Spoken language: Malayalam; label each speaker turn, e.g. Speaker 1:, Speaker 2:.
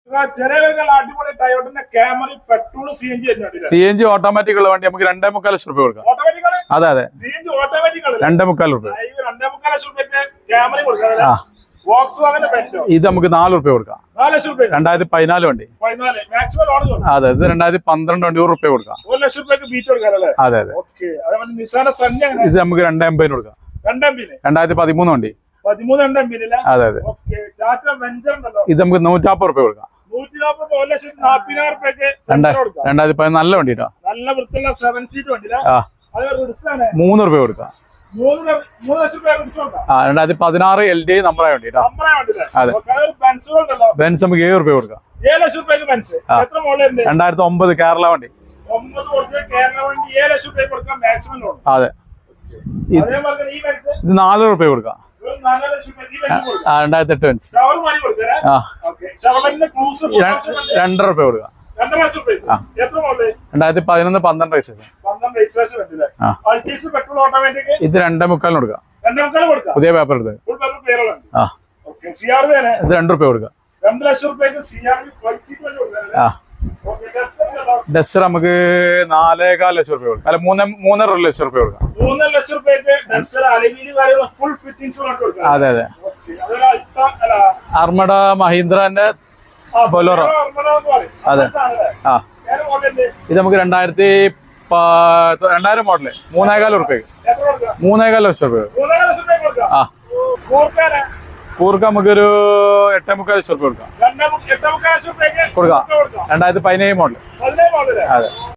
Speaker 1: അടിപൊളി ടയോട്ടന്റെ ക്യാമറ പെട്രോൾ CNG
Speaker 2: ഓട്ടോമാറ്റിക് ഉള്ള വണ്ടി നമുക്ക് 2.25 ലക്ഷം രൂപ കൊടുക്കാം. അതെ അതെ, 2.25 രൂപ. ഇത് നമുക്ക് 4 രൂപ കൊടുക്കാം. 2014 വണ്ടി. അതെ, ഇത് 2012 വണ്ടി 1 രൂപ കൊടുക്കാം.
Speaker 1: 1 ലക്ഷം രൂപയ്ക്ക് ബീറ്റ് കൊടുക്കാം.
Speaker 2: അതെ അതെ, ഇത് നമുക്ക് 2.50 കൊടുക്കാം. 2013 വണ്ടി. അതെ അതെ, ഇത് നമുക്ക് 140 രൂപ കൊടുക്കാം. 2014 നല്ല വണ്ടി കേട്ടോ.
Speaker 1: നല്ല വൃത്തിയുള്ള 7 സീറ്റ് വണ്ടി.
Speaker 2: 3 രൂപ കൊടുക്കാം. 2016 LD നമ്പറായ വണ്ടി കേട്ടോ. അതെ, ബെൻസ് നമുക്ക് 7 രൂപ കൊടുക്കാം. 2009 കേരള വണ്ടി. അതെ, ഇത് 4 രൂപ കൊടുക്കാം. 2008 ബെൻസ്. 2 രൂപ കൊടുക്കാം. 2011-12 രജിസ്ട്രേഷൻ. ഇത് 2.25 കൊടുക്കാം. പുതിയ പേപ്പർ എടുത്ത്. ഇത് 2 രൂപ കൊടുക്കാം.
Speaker 1: 2 ലക്ഷം രൂപയ്ക്ക്
Speaker 2: ഡസ്റ്റർ നമുക്ക് 4.25 ലക്ഷം രൂപ കൊടുക്കാം. അല്ല 3.5 ലക്ഷം രൂപ കൊടുക്കാം.
Speaker 1: 3 ലക്ഷം രൂപയ്ക്ക് ഡസ്റ്റർ ഫുൾ ഫിറ്റിംഗ്സ്.
Speaker 2: അതെ അതെ, അർമഡ മഹീന്ദ്രന്റെ ബൊലോറോ. അതെ, ഇത് നമുക്ക് 2000 മോഡല് 3.25 രൂപയ്ക്ക്. 3.25 ലക്ഷം രൂപ. കൂർക്ക നമുക്കൊരു 8.25 ലക്ഷം രൂപ കൊടുക്കാം. 2017 മോഡല്. അതെ.